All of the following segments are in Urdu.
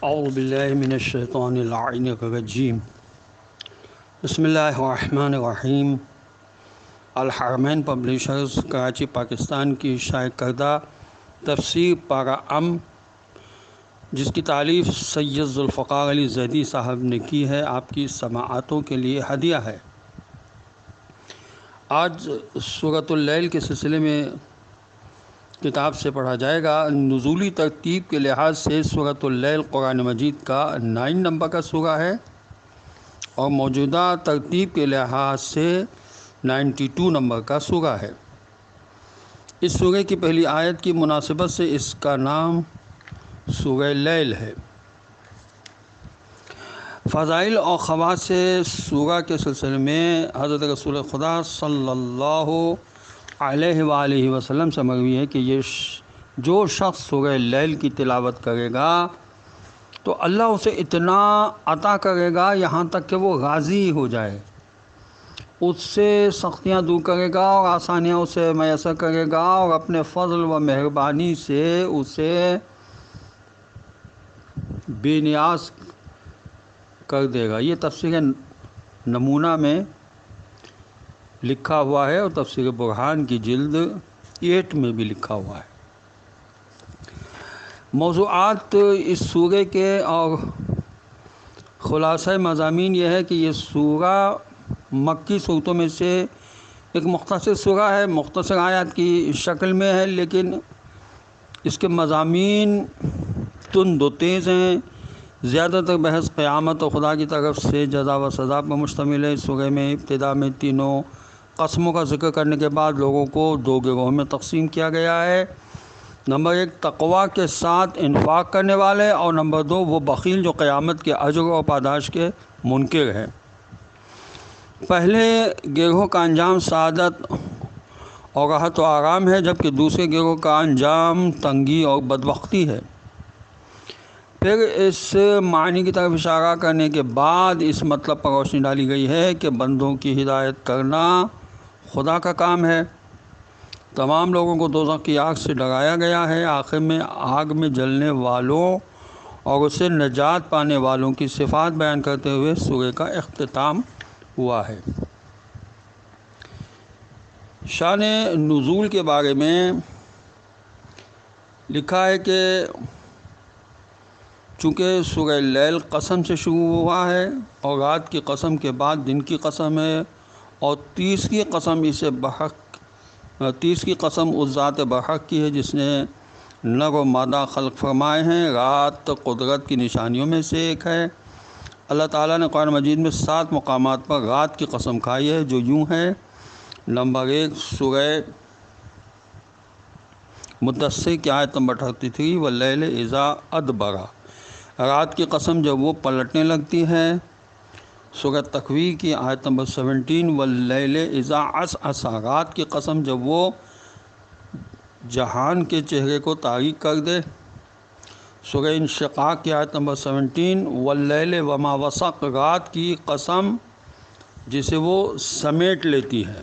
اعوذ باللہ من الشیطان اللعین الرجیم بسم اللہ الرحمن الرحیم۔ الحرمین پبلیشرز کراچی پاکستان کی شائع کردہ تفسیر پارہ ام، جس کی تالیف سید ذوالفقار علی زیدی صاحب نے کی ہے، آپ کی سماعتوں کے لیے ہدیہ ہے۔ آج سورۃ اللیل کے سلسلے میں کتاب سے پڑھا جائے گا۔ نزولی ترتیب کے لحاظ سے سورۃ اللیل قرآن مجید کا 9 نمبر کا سورہ ہے اور موجودہ ترتیب کے لحاظ سے 92 نمبر کا سورہ ہے۔ اس سورہ کی پہلی آیت کی مناسبت سے اس کا نام سورہ لیل ہے۔ فضائل اور خواص سورہ کے سلسلے میں حضرت رسول خدا صلی اللہ علیہ وآلہ وسلم سے مروی ہے کہ جو شخص سورہ لیل کی تلاوت کرے گا تو اللہ اسے اتنا عطا کرے گا یہاں تک کہ وہ راضی ہو جائے، اس سے سختیاں دور کرے گا اور آسانیاں اسے میسر کرے گا اور اپنے فضل و مہربانی سے اسے بے نیاز کر دے گا۔ یہ تفسیر نمونہ میں لکھا ہوا ہے اور تفسیر برہان کی جلد 8 میں بھی لکھا ہوا ہے۔ موضوعات اس سورہ کے اور خلاصہ مضامین یہ ہے کہ یہ سورہ مکی صورتوں میں سے ایک مختصر سورہ ہے، مختصر آیات کی شکل میں ہے، لیکن اس کے مضامین تند و تیز ہیں۔ زیادہ تر بحث قیامت و خدا کی طرف سے جزا و سزا پر مشتمل ہے۔ اس سورہ میں ابتدا میں تینوں قسموں کا ذکر کرنے کے بعد لوگوں کو 2 گروہوں میں تقسیم کیا گیا ہے۔ نمبر 1 تقویٰ کے ساتھ انفاق کرنے والے، اور نمبر 2 وہ بخیل جو قیامت کے اجر اور پاداش کے منکر ہیں۔ پہلے گروہ کا انجام سعادت اور راحت و آرام ہے، جبکہ دوسرے گروہ کا انجام تنگی اور بدبختی ہے۔ پھر اس معنی کی طرف اشارہ کرنے کے بعد اس مطلب پر روشنی ڈالی گئی ہے کہ بندوں کی ہدایت کرنا خدا کا کام ہے۔ تمام لوگوں کو دوزخ کی آگ سے ڈرایا گیا ہے۔ آخر میں آگ میں جلنے والوں اور اسے نجات پانے والوں کی صفات بیان کرتے ہوئے سورہ کا اختتام ہوا ہے۔ شان نزول کے بارے میں لکھا ہے کہ چونکہ سورہ لیل قسم سے شروع ہوا ہے اور رات کی قسم کے بعد دن کی قسم ہے، اور 30 کی قسم اس ذات برحق کی ہے جس نے نر و مادہ خلق فرمائے ہیں۔ رات قدرت کی نشانیوں میں سے ایک ہے۔ اللہ تعالیٰ نے قرآن مجید میں 7 مقامات پر رات کی قسم کھائی ہے، جو یوں ہے۔ نمبر 1 سورہ مدثر کی آیت نمبر 33 واللیل اذا ادبر، رات کی قسم جب وہ پلٹنے لگتی ہے۔ سورہ تکویر کی آیت نمبر 17 واللیل اذا عسعس، رات کی قسم جب وہ جہان کے چہرے کو تاریک کر دے۔ سورہ انشقاق کی آیت نمبر 17 واللیل وما وسق، رات کی قسم جسے وہ سمیٹ لیتی ہے۔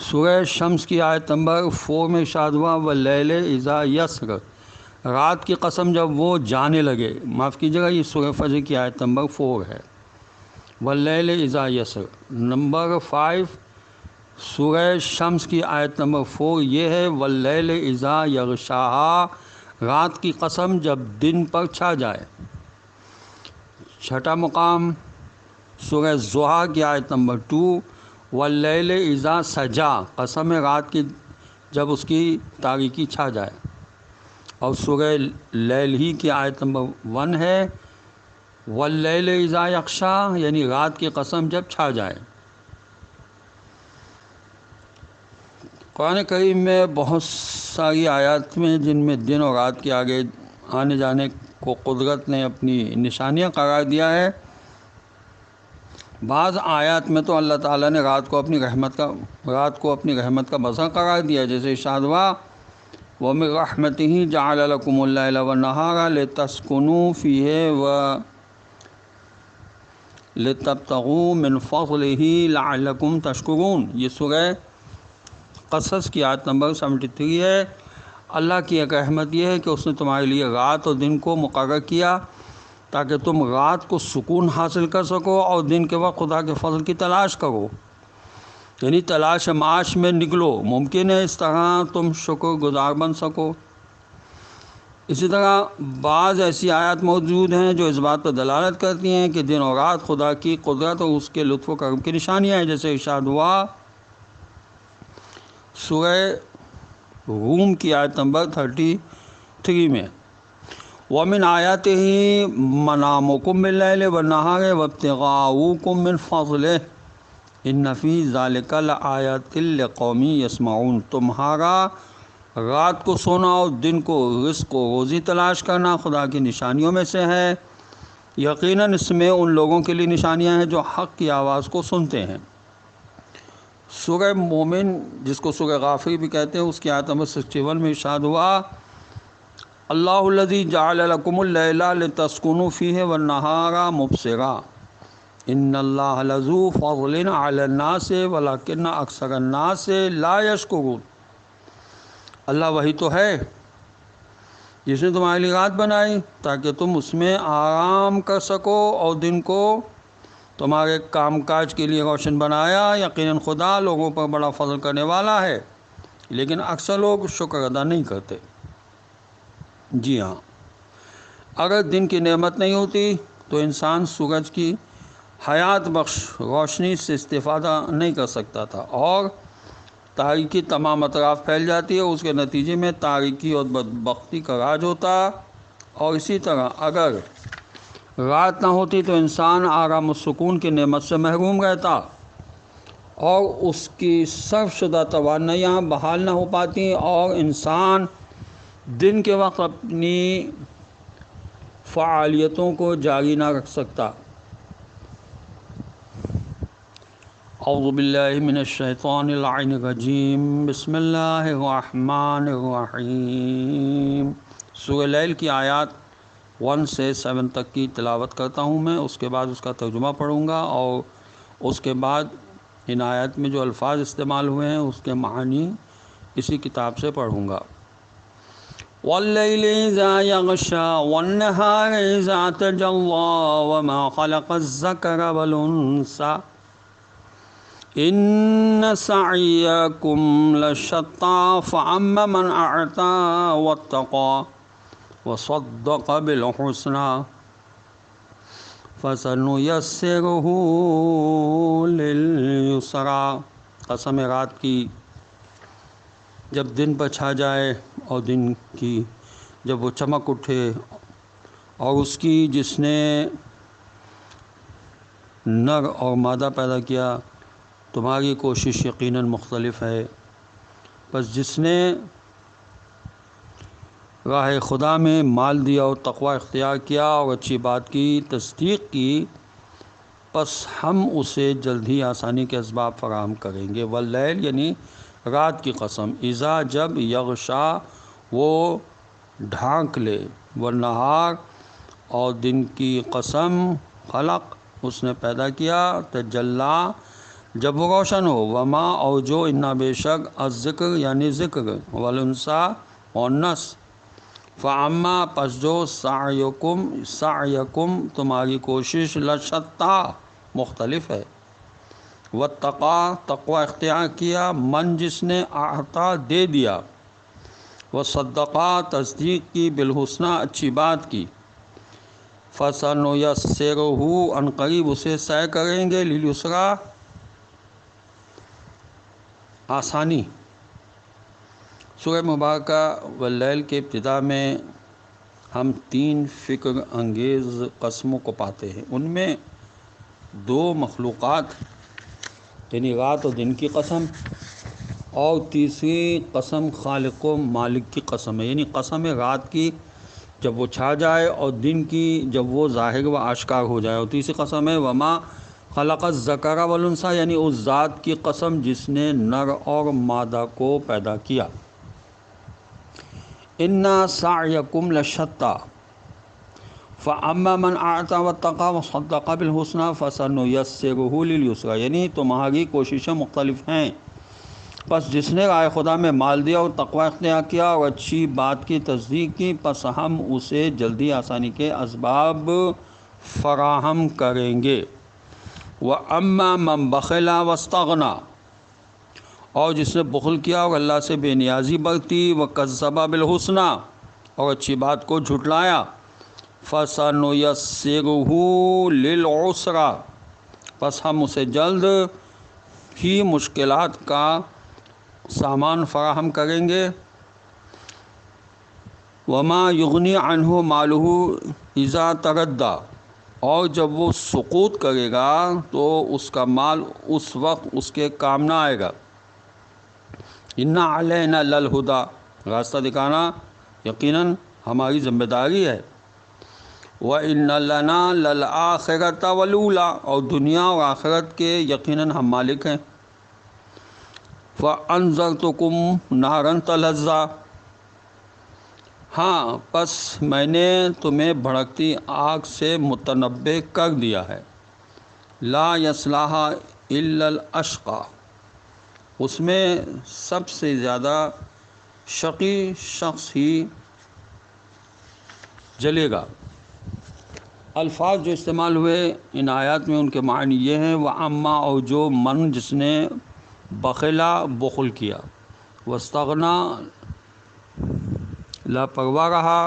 سورہ شمس کی آیت نمبر 4 میں ارشاد ہوا واللیل اذا یسر، رات کی قسم جب وہ جانے لگے۔ معاف کیجیے گا، یہ سورہ فجر کی آیت نمبر 4 ہے، واللیل اذا یسر۔ نمبر 5 سورہ شمس کی آیت نمبر 4 یہ ہے واللیل اذا یغشاہا، رات کی قسم جب دن پر چھا جائے۔ چھٹا مقام سورہ ضحیٰ کی آیت نمبر 2 واللیل اذا سجا، قسم ہے رات کی جب اس کی تاریکی چھا جائے۔ اور سورہ لیل ہی کی آیت نمبر 1 ہے واللیل اذا یغشا، یعنی رات کی قسم جب چھا جائے۔ قرآن کریم میں بہت ساری آیات میں جن میں دن اور رات کے آگے آنے جانے کو قدرت نے اپنی نشانیاں قرار دیا ہے۔ بعض آیات میں تو اللہ تعالیٰ نے رات کو اپنی رحمت کا مظہر قرار دیا، جیسے ارشاد ہوا وَمِن رَحْمَتِهِ جَعَلَ لَكُمُ اللَّيْلَ وَالنَّهَارَ لِتَسْكُنُوا فِيهِ وَلِتَبْتَغُوا مِن فَضْلِهِ لَعَلَّكُمْ تَشْكُرُونَ، یہ سورہ قصص کی آیت نمبر 73 ہے۔ اللہ کی ایک رحمت یہ ہے کہ اس نے تمہارے لیے رات اور دن کو مقرر کیا تاکہ تم رات کو سکون حاصل کر سکو اور دن کے وقت خدا کے فضل کی تلاش کرو، یعنی تلاش معاش میں نکلو۔ ممکن ہے اس طرح تم شکر گزار بن سکو۔ اسی طرح بعض ایسی آیات موجود ہیں جو اس بات پر دلالت کرتی ہیں کہ دن اور رات خدا کی قدرت اور اس کے لطف و کرم کی نشانیاں ہیں، جیسے ارشاد ہوا سورہ روم کی آیت نمبر 33 میں، وَمِنْ آیَاتِهِ مَنَامُكُم بِاللَّيْلِ وَالنَّهَارِ وَابْتِغَاؤُكُم مِّن فَضْلِهِ إِنَّ فِي ذَلِكَ لَآیَاتٍ لِقَوْمٍ يَسْمَعُونَ۔ تمہارا رات کو سونا اور دن کو رزق و روزی تلاش کرنا خدا کی نشانیوں میں سے ہے، یقیناً اس میں ان لوگوں کے لیے نشانیاں ہیں جو حق کی آواز کو سنتے ہیں۔ سورہ مومن جس کو سورہ غافر بھی کہتے ہیں، اس کی آیت نمبر 61 میں ارشاد ہوا اللہ الذی جعل لکم اللیل لتسکنوا فیہ والنہار مبصرا ان اللہ لذو فضل علی الناس ولکن اکثر الناس لا یشکرون۔ اللہ وہی تو ہے جس نے تمہارے لیے رات بنائی تاکہ تم اس میں آرام کر سکو اور دن کو تمہارے کام کاج کے لیے روشن بنایا، یقیناً خدا لوگوں پر بڑا فضل کرنے والا ہے، لیکن اکثر لوگ شکر ادا نہیں کرتے۔ جی ہاں، اگر دن کی نعمت نہیں ہوتی تو انسان سورج کی حیات بخش روشنی سے استفادہ نہیں کر سکتا تھا اور تاریکی تمام اطراف پھیل جاتی ہے، اس کے نتیجے میں تاریکی اور بدبختی کا راج ہوتا۔ اور اسی طرح اگر رات نہ ہوتی تو انسان آرام و سکون کی نعمت سے محروم رہتا اور اس کی صرف شدہ توانائیاں بحال نہ ہو پاتی اور انسان دن کے وقت اپنی فعالیتوں کو جاری نہ رکھ سکتا۔ اعوذ باللہ من الشیطان اللعین الرجیم، بسم اللہ الرحمن الرحیم۔ سورہ لیل کی آیات 1 سے 7 تک کی تلاوت کرتا ہوں میں، اس کے بعد اس کا ترجمہ پڑھوں گا اور اس کے بعد ان آیات میں جو الفاظ استعمال ہوئے ہیں اس کے معانی اسی کتاب سے پڑھوں گا۔ وَاللَّيْلِ إِذَا يَغْشَى وَالنَّهَارِ إِذَا تَجَلَّى وَمَا خَلَقَ الذَّكَرَ وَالْأُنثَى إِنَّ سَعْيَكُمْ لَشَتَّىٰ فَأَمَّا مَنْ أَعْطَىٰ وَاتَّقَىٰ وَصَدَّقَ بِالْحُسْنَىٰ فَسَنُيَسِّرُهُ لِلْيُسْرَىٰ۔ قسم رات کی جب دن پر چھا جائے اور دن کی جب وہ چمک اٹھے اور اس کی جس نے نر اور مادہ پیدا کیا، تمہاری کوشش یقیناً مختلف ہے، بس جس نے راہ خدا میں مال دیا اور تقوی اختیار کیا اور اچھی بات کی تصدیق کی، پس ہم اسے جلد ہی آسانی کے اسباب فراہم کریں گے۔ واللیل یعنی رات کی قسم، اذا جب، یغشا وہ ڈھانک لے، والنہار اور دن کی قسم، خلق اس نے پیدا کیا، تجلا جب وہ روشن ہو، وما اور جو، انا بے شک، الذکر یعنی ذکر، والانثی مؤنث، فاما پس جو، سعیکم تمہاری کوشش، لشتیٰ مختلف ہے، واتقیٰ تقوی اختیار کیا، من جس نے، اعطیٰ دے دیا، وصدقا تصدیق کی، بالحسنیٰ اچھی بات کی، فسنیسرہ ان قریب اسے سیر کریں گے، لیسرا آسانی۔ سورہ مبارکہ واللیل کے ابتدا میں ہم 3 فکر انگیز قسموں کو پاتے ہیں، ان میں 2 مخلوقات یعنی رات اور دن کی قسم، اور تیسری قسم خالق و مالک کی قسم ہے، یعنی قسم رات کی جب وہ چھا جائے اور دن کی جب وہ ظاہر و آشکار ہو جائے، اور تیسری قسم ہے وما خلق الذکر والانثی، یعنی اس ذات کی قسم جس نے نر اور مادہ کو پیدا کیا۔ ان سعیکم لشتیٰ فاما من اعطیٰ واتقیٰ وصدق بالحسنیٰ فسنیسرہ لیلیسریٰ، یعنی تمہاری کوششیں مختلف ہیں، پس جس نے رائے خدا میں مال دیا اور تقوی اختیار کیا اور اچھی بات کی تصدیق کی، پس ہم اسے جلدی آسانی کے اسباب فراہم کریں گے۔ وَأَمَّا مَنْ بَخِلَ وَاسْتَغْنَى، اور جس نے بخل کیا اور اللہ سے بے نیازی برتی، وَكَذَّبَ بِالْحُسْنَى، اور اچھی بات کو جھٹلایا، فَسَنُيَسِّرُهُ لِلْعُسْرَى، پس ہم اسے جلد ہی مشکلات کا سامان فراہم کریں گے۔ وَمَا يُغْنِي عَنْهُ مَالُهُ إِذَا تَرَدَّى، اور جب وہ سقوط کرے گا تو اس کا مال اس وقت اس کے کام نہ آئے گا۔ إِنَّ عَلَيْنَا لَلْهُدَى، راستہ دکھانا یقیناً ہماری ذمہ داری ہے۔ وَإِنَّ لَنَا لَلْآخِرَةَ وَالْأُولَىٰ، اور دنیا اور آخرت کے یقیناً ہم مالک ہیں۔ فَأَنذَرْتُكُمْ نَارًا تَلَظَّىٰ، ہاں پس میں نے تمہیں بھڑکتی آگ سے متنبہ کر دیا ہے۔ لا يصلاها الا الاشقى، اس میں سب سے زیادہ شقی شخص ہی جلے گا۔ الفاظ جو استعمال ہوئے ان آیات میں ان کے معنی یہ ہیں، وَأَمَّا، اور جو من جس نے بخلا بخل کیا، واستغنا لاپرواہ رہا،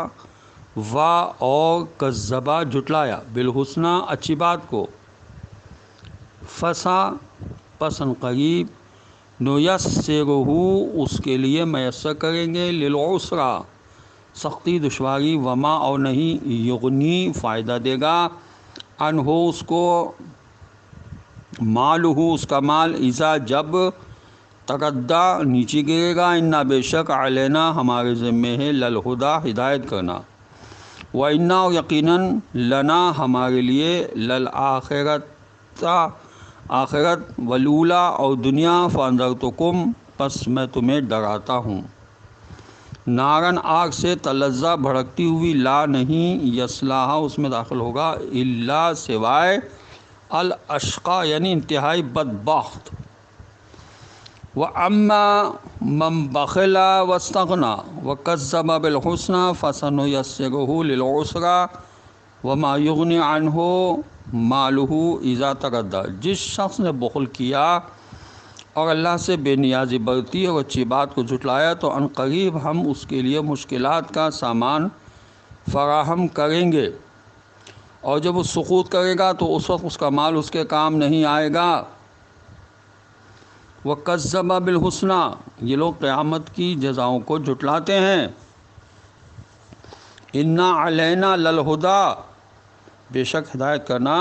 اور کذبا جھٹلایا، بالحسنی اچھی بات کو، فسا پس ان قریب، نیسرہ اس کے لیے میسر کریں گے، للعسرا سختی دشواری، وما اور نہیں، یغنی فائدہ دے گا، عنہ اس کو، مالہ اس کا مال، اذا جب، تردہ نیچے گرے گا، انا بے شک، علینا ہمارے ذمے ہے، للہدی ہدایت کرنا، وَإِنَّا اور یقیناً، لنا ہمارے لیے، للآخرۃ آخرت، والأولیٰ اور دنیا، فَأَنذَرْتُكُمْ پس میں تمہیں ڈراتا ہوں، نارن آگ سے، تلظیٰ بھڑکتی ہوئی، لا نہیں، یصلاھا اس میں داخل ہوگا، الا سوائے، الاشقیٰ یعنی انتہائی بدبخت۔ وَأَمَّا مَنْ بَخِلَ وَاسْتَغْنَى وَكَذَّبَ بِالْحُسْنَىٰ فَسَنُيَسِّرُهُ لِلْعُسْرَىٰ وَمَا يُغْنِي عَنْهُ مَالُهُ إِذَا تَرَدَّىٰ، جس شخص نے بخل کیا اور اللہ سے بے نیازی برتی اور اچھی بات کو جھٹلایا تو عن قریب ہم اس کے لیے مشکلات کا سامان فراہم کریں گے، اور جب وہ سقوط کرے گا تو اس وقت اس کا مال اس کے کام نہیں آئے گا۔ وَكَذَّبَ بِالْحُسْنَىٰ، یہ لوگ قیامت کی جزاؤں کو جھٹلاتے ہیں۔ اِنَّا عَلَيْنَا لَلْهُدَىٰ، بے شک ہدایت کرنا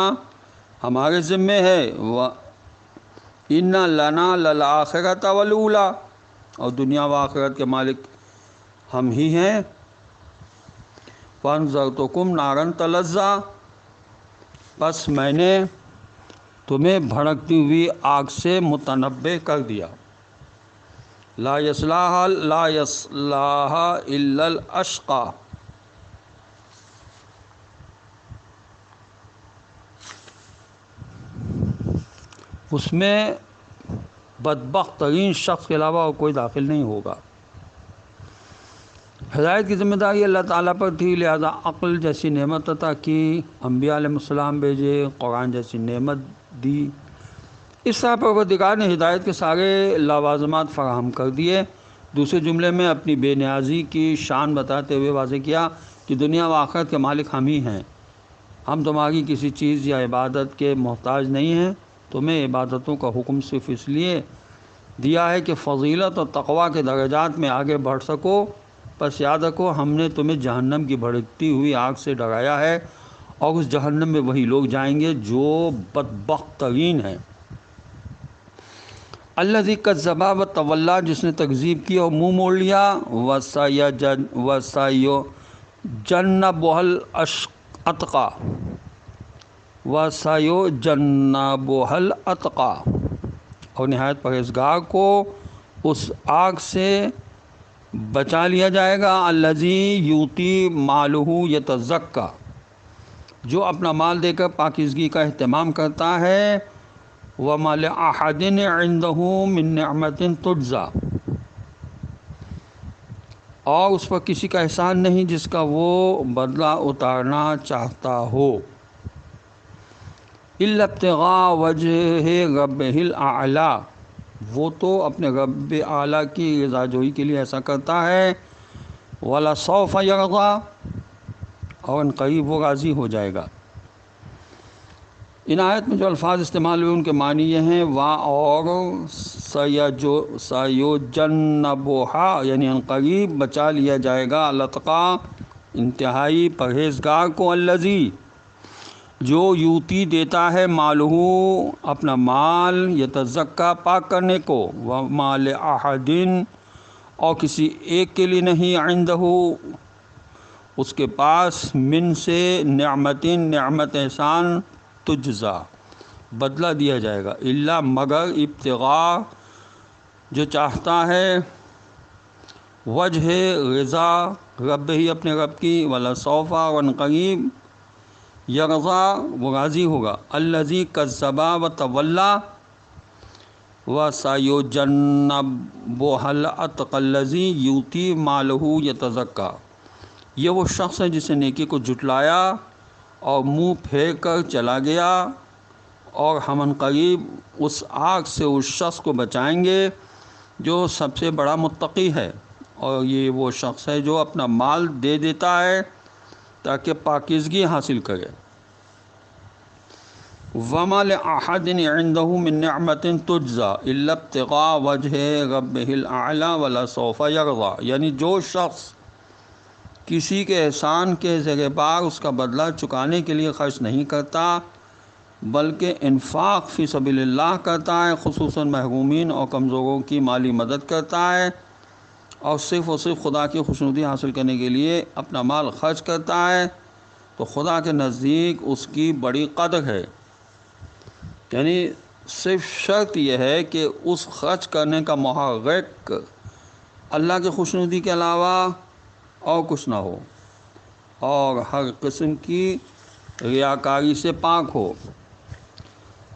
ہمارے ذمے ہے، وَإِنَّ لَنَا لَلْآخِرَةَ وَالْأُولَىٰ، اور دنیا و آخرت کے مالک ہم ہی ہیں۔ فَأَنذَرْتُكُمْ نَارًا تَلَظَّىٰ، پس میں نے تمہیں بھڑکتی ہوئی آگ سے متنبہ کر دیا، لا یصلاھا الا الاشقیٰ، اس میں بدبخت ترین شخص کے علاوہ اور کوئی داخل نہیں ہوگا۔ ہدایت کی ذمہ داری اللہ تعالیٰ پر تھی، لہذا عقل جیسی نعمت عطا کی، انبیاء علیہ السلام بھیجے، قرآن جیسی نعمت دی، اس طرح پروردگار نے ہدایت کے سارے لوازمات فراہم کر دیے۔ دوسرے جملے میں اپنی بے نیازی کی شان بتاتے ہوئے واضح کیا کہ دنیا و آخرت کے مالک ہم ہی ہیں، ہم تمہاری کسی چیز یا عبادت کے محتاج نہیں ہیں، تمہیں عبادتوں کا حکم صرف اس لیے دیا ہے کہ فضیلت اور تقوی کے درجات میں آگے بڑھ سکو، پس یاد رکھو ہم نے تمہیں جہنم کی بھڑکتی ہوئی آگ سے ڈرایا ہے، اور اس جہنم میں وہی لوگ جائیں گے جو بدبخت ترین ہیں۔ الذی کذب وتولی، جس نے تکذیب کی اور منہ موڑ لیا، وسیجنبھا الاتقی، وسیجنبھا الاتقی، اور نہایت پرہیزگار کو اس آگ سے بچا لیا جائے گا، الذی یؤتی مالہ یتزکی، جو اپنا مال دے کر پاکیزگی کا اہتمام کرتا ہے، وَمَا لِأَحَدٍ عِنْدَهُ مِن نِعْمَةٍ تُجْزَى، اور اس پر کسی کا احسان نہیں جس کا وہ بدلہ اتارنا چاہتا ہو، إِلَّا ابْتِغَاءَ وَجْهِ رَبِّهِ الْأَعْلَى، وہ تو اپنے رب اعلیٰ کی رضا جوئی کے لیے ایسا کرتا ہے، وَلَسَوْفَ يَرْضَىٰ، اور ان قریب وہ راضی ہو جائے گا۔ ان آیت میں جو الفاظ استعمال ہوئے ان کے معنی یہ ہیں، وا اور سیجنبھا، یعنی ان قریب بچا لیا جائے گا، الاتقیٰ انتہائی پرہیزگار کو، الذی جو یوتی دیتا ہے، مالہ اپنا مال، یتزکیٰ پاک کرنے کو، وما لأحد اور کسی ایک کے لیے نہیں، عندہ اس کے پاس، من سے نعمت نعمت احسان، تجزا بدلہ دیا جائے گا، الا مگر ابتغاء جو چاہتا ہے، وجہ رضا رب ہی اپنے رب کی، ولا سوف اور قریب، یرضا وہ راضی ہوگا، الذی کذب وتولی وسیجنبھا الاتقی الذی یؤتی مالہ یتزکیٰ، یہ وہ شخص ہے جس نے نیکی کو جھٹلایا اور منہ پھیر کر چلا گیا، اور ہم ان قریب اس آگ سے اس شخص کو بچائیں گے جو سب سے بڑا متقی ہے، اور یہ وہ شخص ہے جو اپنا مال دے دیتا ہے تاکہ پاکیزگی حاصل کرے۔ وَمَا لِأَحَدٍ عِنْدَهُ مِن نِعْمَةٍ تُجْزَىٰ إِلَّا ابْتِغَاءَ وَجْهِ رَبِّهِ الْأَعْلَىٰ وَلَسَوْفَ يَرْضَىٰ، یعنی جو شخص کسی کے احسان کے زیر بار اس کا بدلہ چکانے کے لیے خرچ نہیں کرتا بلکہ انفاق فی سبیل اللہ کرتا ہے، خصوصاً محرومین اور کمزوروں کی مالی مدد کرتا ہے، اور صرف خدا کی خوشنودی حاصل کرنے کے لیے اپنا مال خرچ کرتا ہے، تو خدا کے نزدیک اس کی بڑی قدر ہے۔ یعنی صرف شرط یہ ہے کہ اس خرچ کرنے کا محرک اللہ کی خوشنودی کے علاوہ اور کچھ نہ ہو، اور ہر قسم کی ریاکاری سے پاک ہو۔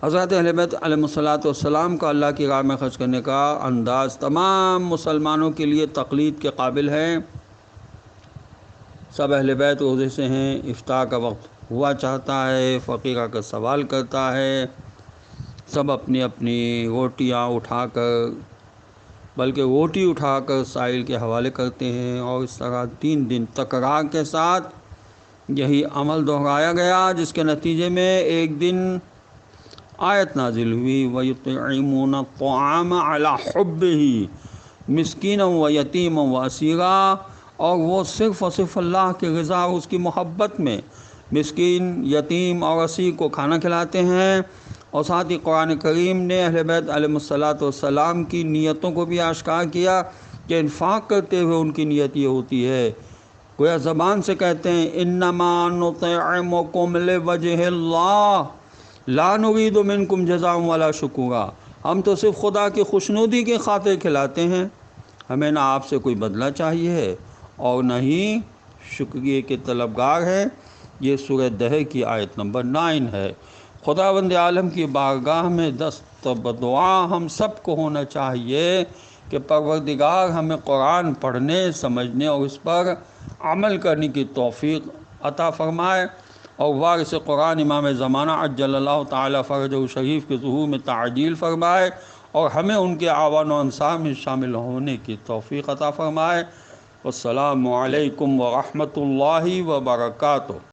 حضرت اہل بیت علیہ السلام کا اللہ کی راہ میں خرچ کرنے کا انداز تمام مسلمانوں کے لیے تقلید کے قابل ہے۔ سب اہل بیت عہدے سے ہیں، افطار کا وقت ہوا چاہتا ہے، فقیر آ کر سوال کرتا ہے، سب اپنی اپنی روٹیاں اٹھا کر، بلکہ روٹی اٹھا کر سائل کے حوالے کرتے ہیں، اور اس طرح 3 دن تکرار کے ساتھ یہی عمل دہرایا گیا، جس کے نتیجے میں ایک دن آیت نازل ہوئی، وَيُطْعِمُونَ الطَّعَامَ عَلَىٰ حُبِّهِ مِسْكِينًا وَيَتِيمًا وَأَسِيرًا، اور وہ صرف اللہ کی رضا اور اس کی محبت میں مسکین، یتیم اور اسیر کو کھانا کھلاتے ہیں۔ اور ساتھ ہی قرآن کریم نے اہل بیت علیہ السلام کی نیتوں کو بھی آشکار کیا کہ انفاق کرتے ہوئے ان کی نیت یہ ہوتی ہے، گویا زبان سے کہتے ہیں، انما نطعمکم لوجہ اللہ لا نرید منکم جزاء ولا شکورا، ہم تو صرف خدا کی خوشنودی کی خاطر کھلاتے ہیں، ہمیں نہ آپ سے کوئی بدلہ چاہیے اور نہ ہی شکریہ کے طلبگار ہیں۔ یہ سورہ دہر کی آیت نمبر 9 ہے۔ خداوند عالم کی بارگاہ میں دست بدعا ہم سب کو ہونا چاہیے کہ پروردگار ہمیں قرآن پڑھنے، سمجھنے اور اس پر عمل کرنے کی توفیق عطا فرمائے، اور وارث قرآن امام زمانہ عجل اللہ تعالی فرجہ شریف کے ظہور میں تعجیل فرمائے، اور ہمیں ان کے اعوان و انصار میں شامل ہونے کی توفیق عطا فرمائے۔ والسلام علیکم ورحمۃ اللہ وبرکاتہ۔